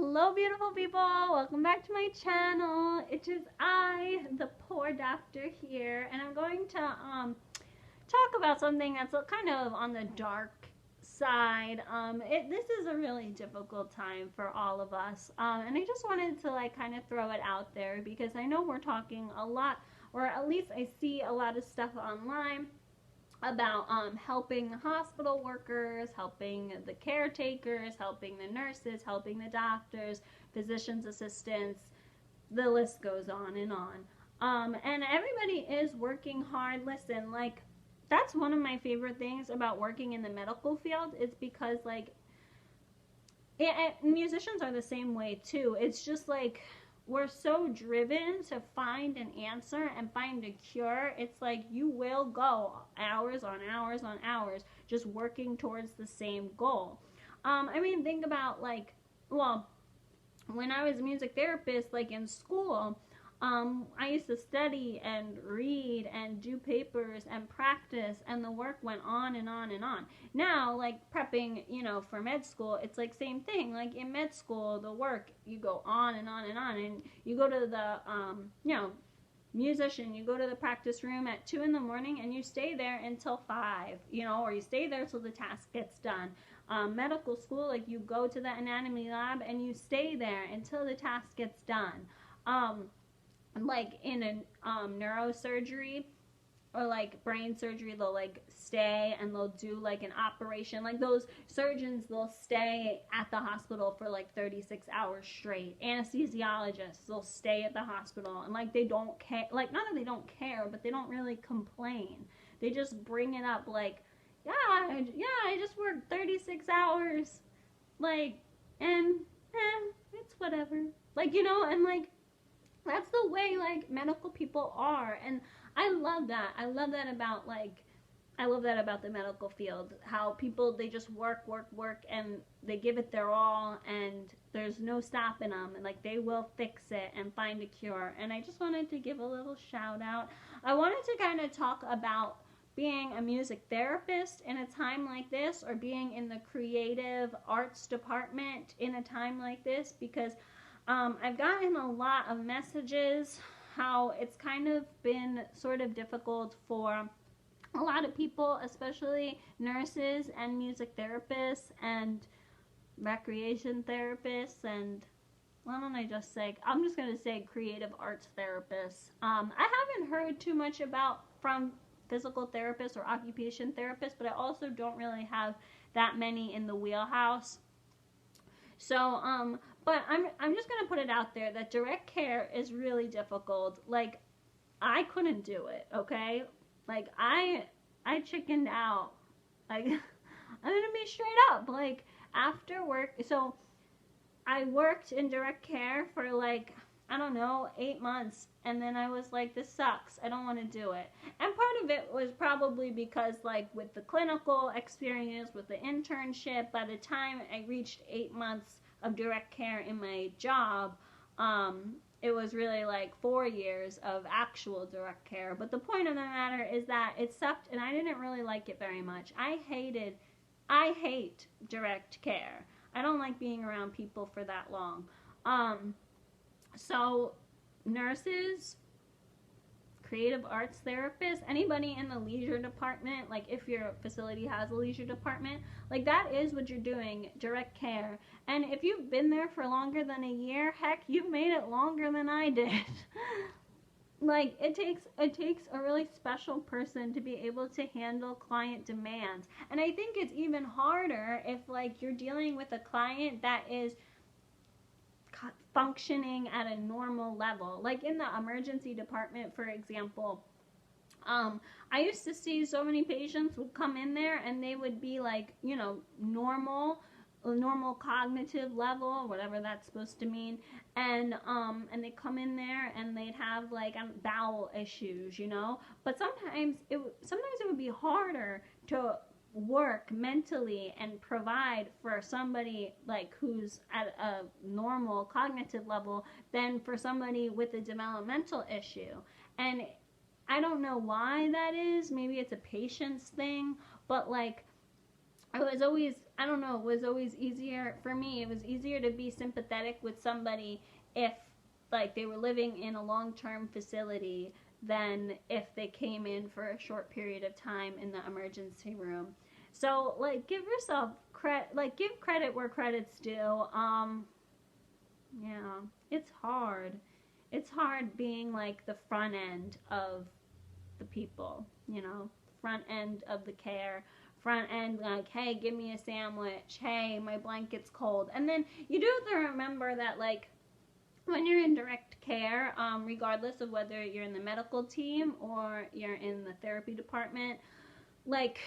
Hello, beautiful people. Welcome back to my channel. It is I, the poor doctor here, and I'm going to talk about something that's kind of on the dark side. This is a really difficult time for all of us, and I just wanted to kind of throw it out there because I know we're talking a lot, or at least I see a lot of stuff online about helping the hospital workers, helping the caretakers, helping the nurses, helping the doctors, physicians assistants. The list goes on and on. And everybody is working hard. Listen, that's one of my favorite things about working in the medical field. It's because musicians are the same way too. It's just we're so driven to find an answer and find a cure. It's you will go hours on hours on hours just working towards the same goal. Think about when I was a music therapist, in school, I used to study and read and do papers and practice, and the work went on and on and on. Now, prepping, for med school, it's same thing. In med school, the work, you go on and on and on, and you go to the, musician, you go to the practice room at 2 in the morning and you stay there until 5, or you stay there till the task gets done. Medical school, you go to the anatomy lab and you stay there until the task gets done. In a neurosurgery or brain surgery, they'll stay and they'll do an operation. Those surgeons, they'll stay at the hospital for 36 hours straight. Anesthesiologists, they'll stay at the hospital, and they don't care. Not that they don't care, but they don't really complain. They just bring it up yeah, I just worked 36 hours, and it's whatever. And that's the way medical people are, and I love that. I love that about the medical field. How people, they just work, and they give it their all, and there's no stopping them, and they will fix it and find a cure. And I just wanted to give a little shout out. I wanted to kind of talk about being a music therapist in a time like this, or being in the creative arts department in a time like this, because I've gotten a lot of messages how it's kind of been sort of difficult for a lot of people, especially nurses and music therapists and recreation therapists, and why don't I just say, I'm just going to say creative arts therapists. I haven't heard too much from physical therapists or occupation therapists, but I also don't really have that many in the wheelhouse. So, but I'm just going to put it out there that direct care is really difficult. I couldn't do it, okay? I chickened out. I'm going to be straight up. After work, so I worked in direct care for I don't know, 8 months, and then I was this sucks. I don't want to do it. And part of it was probably because with the clinical experience, with the internship, by the time I reached 8 months of direct care in my job, it was really 4 years of actual direct care. But the point of the matter is that it sucked, and I didn't really like it very much. I hate direct care. I don't like being around people for that long. So nurses, creative arts therapists, anybody in the leisure department, if your facility has a leisure department, that is what you're doing, direct care. And if you've been there for longer than a year, heck, you've made it longer than I did. It takes a really special person to be able to handle client demands. And I think it's even harder if you're dealing with a client that is functioning at a normal level. In the emergency department, for example, I used to see so many patients would come in there and they would be normal cognitive level, whatever that's supposed to mean, and they come in there and they'd have bowel issues, but sometimes it would be harder to work mentally and provide for somebody who's at a normal cognitive level than for somebody with a developmental issue. And I don't know why that is. Maybe it's a patience thing, but I was always I don't know, it was always easier for me. It was easier to be sympathetic with somebody if like they were living in a long-term facility than if they came in for a short period of time in the emergency room. So like give yourself credit, like give credit where credit's due. Yeah, it's hard. It's hard being like the front end of the people, front end of the care, front end like, hey, give me a sandwich, hey, my blanket's cold. And then you do have to remember that like when you're in direct care, regardless of whether you're in the medical team or you're in the therapy department, like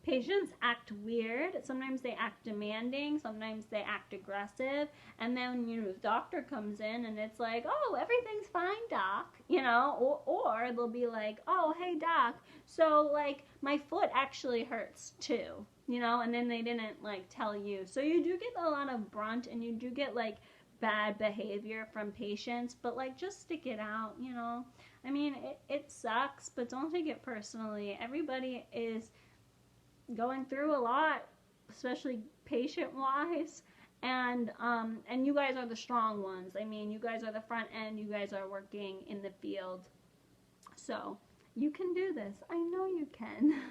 patients act weird. Sometimes they act demanding. Sometimes they act aggressive. And then, the doctor comes in and it's like, oh, everything's fine, doc. Or they'll be like, oh, hey, doc. So, like, my foot actually hurts too. And then they didn't, like, tell you. So you do get a lot of brunt and you do get, like, bad behavior from patients. But, like, just stick it out, I mean, it sucks, but don't take it personally. Everybody is going through a lot, especially patient-wise, and you guys are the strong ones. I mean, you guys are the front end. You guys are working in the field, so you can do this. I know you can.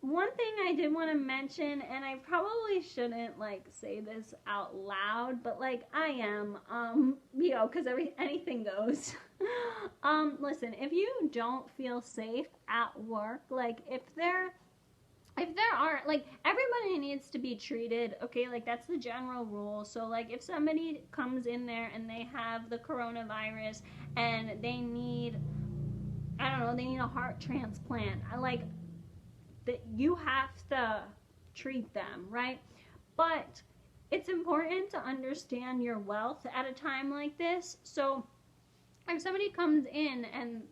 One thing I did want to mention, and I probably shouldn't like say this out loud, but like I am, because anything goes. Listen, if you don't feel safe at work, like if there aren't, like, everybody needs to be treated, okay? Like, that's the general rule. So, like, if somebody comes in there and they have the coronavirus and they need, I don't know, they need a heart transplant, like, you have to treat them, right? But it's important to understand your wealth at a time like this. So, if somebody comes in and,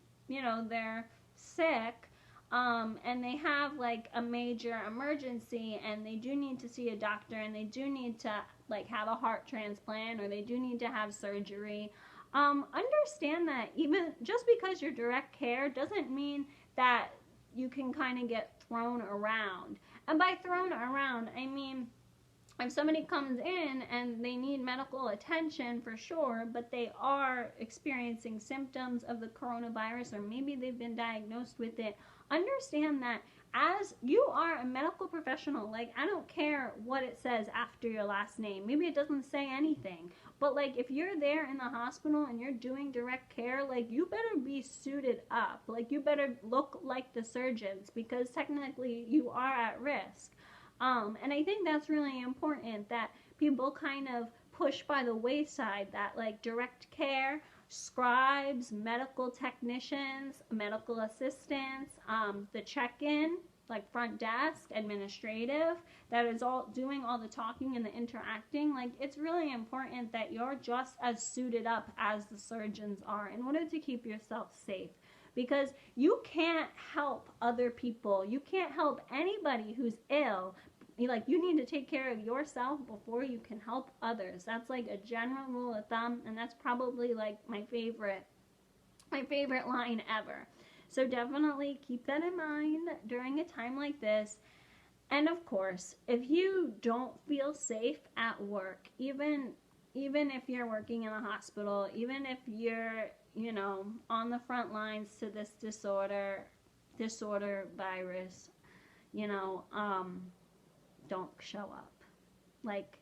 they're sick, and they have like a major emergency and they do need to see a doctor and they do need to like have a heart transplant or they do need to have surgery, understand that even just because you're direct care doesn't mean that you can kind of get thrown around. And by thrown around, I mean if somebody comes in and they need medical attention for sure, but they are experiencing symptoms of the coronavirus or maybe they've been diagnosed with it, understand that as you are a medical professional, like I don't care what it says after your last name. Maybe it doesn't say anything. But like if you're there in the hospital and you're doing direct care, like you better be suited up. Like you better look like the surgeons because technically you are at risk. And I think that's really important that people kind of push by the wayside that like direct care, scribes, medical technicians, medical assistants, the check-in, like front desk, administrative, that is all doing all the talking and the interacting. Like it's really important that you're just as suited up as the surgeons are in order to keep yourself safe. Because you can't help other people. You can't help anybody who's ill. Like you need to take care of yourself before you can help others. That's like a general rule of thumb, and that's probably like my favorite line ever. So definitely keep that in mind during a time like this. And of course, if you don't feel safe at work, even if you're working in a hospital, even if you're, on the front lines to this disorder virus, don't show up. Like,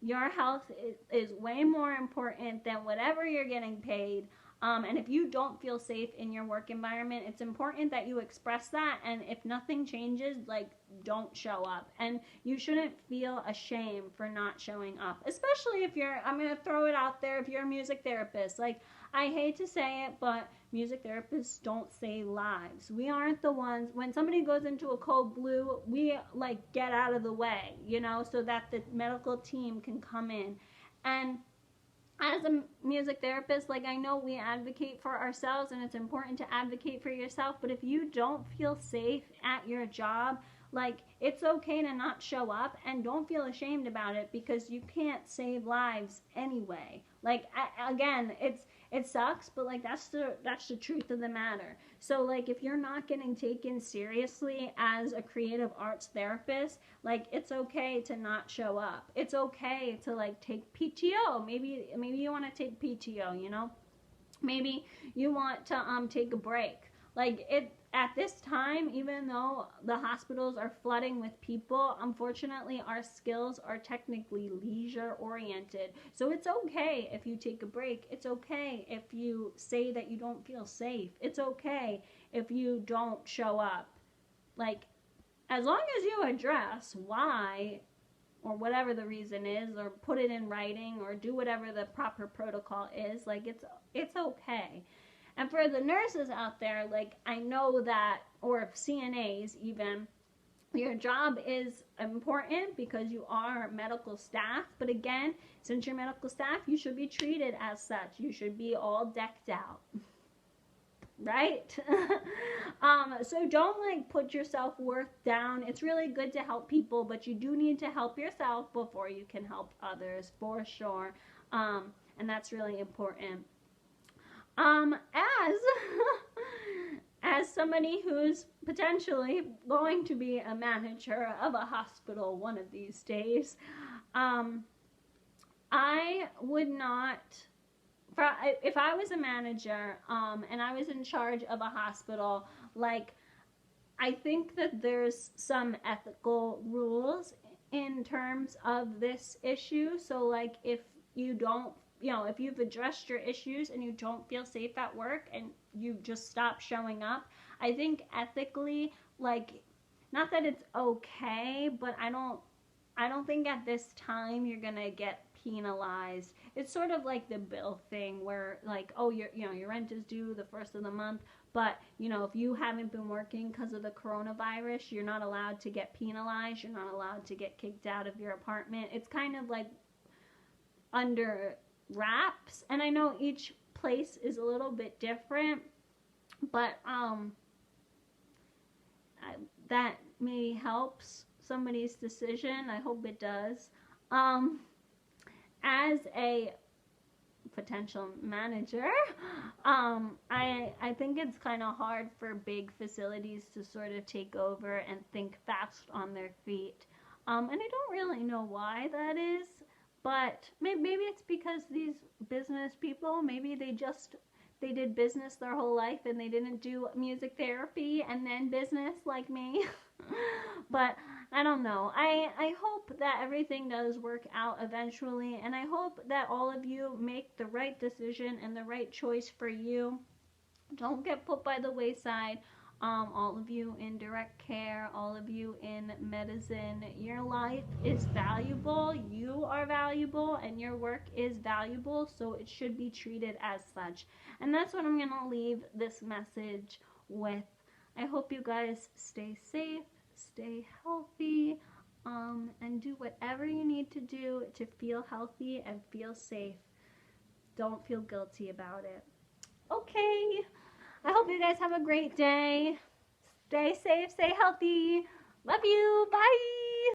your health is way more important than whatever you're getting paid. And if you don't feel safe in your work environment, it's important that you express that. And if nothing changes, like, don't show up. And you shouldn't feel ashamed for not showing up, especially if I'm going to throw it out there, if you're a music therapist. Like, I hate to say it, but music therapists don't save lives. We aren't the ones, when somebody goes into a code blue, we like get out of the way, so that the medical team can come in. And as a music therapist, like I know we advocate for ourselves and it's important to advocate for yourself, but if you don't feel safe at your job, like it's okay to not show up and don't feel ashamed about it because you can't save lives anyway. Like again, it sucks, but like that's the truth of the matter. So like if you're not getting taken seriously as a creative arts therapist, like it's okay to not show up. It's okay to like take PTO. Maybe you want to take PTO, you know? Maybe you want to take a break. Like it at this time, even though the hospitals are flooding with people, unfortunately our skills are technically leisure oriented. So it's okay if you take a break. It's okay if you say that you don't feel safe. It's okay if you don't show up. Like as long as you address why or whatever the reason is, or put it in writing, or do whatever the proper protocol is, like it's okay. And for the nurses out there, like I know that, or CNAs even, your job is important because you are medical staff. But again, since you're medical staff, you should be treated as such. You should be all decked out. Right? So don't like put your self-worth down. It's really good to help people, but you do need to help yourself before you can help others, for sure. And that's really important. As as somebody who's potentially going to be a manager of a hospital one of these days, I would not, if I was a manager and I was in charge of a hospital, like I think that there's some ethical rules in terms of this issue. So like if you don't, if you've addressed your issues and you don't feel safe at work and you just stop showing up, I think ethically, like, not that it's okay, but I don't think at this time you're gonna get penalized. It's sort of like the bill thing where like, oh, your rent is due the first of the month, but if you haven't been working because of the coronavirus, you're not allowed to get penalized. You're not allowed to get kicked out of your apartment. It's kind of like under wraps, and I know each place is a little bit different, but that maybe helps somebody's decision. I hope it does. As a potential manager, I think it's kind of hard for big facilities to sort of take over and think fast on their feet, and I don't really know why that is. But maybe it's because these business people, maybe they did business their whole life and they didn't do music therapy and then business like me. But I don't know. I hope that everything does work out eventually, and I hope that all of you make the right decision and the right choice for you. Don't get put by the wayside. All of you in direct care, all of you in medicine, your life is valuable, you are valuable, and your work is valuable, so it should be treated as such. And that's what I'm going to leave this message with. I hope you guys stay safe, stay healthy, and do whatever you need to do to feel healthy and feel safe. Don't feel guilty about it. Okay. I hope you guys have a great day. Stay safe, stay healthy. Love you. Bye.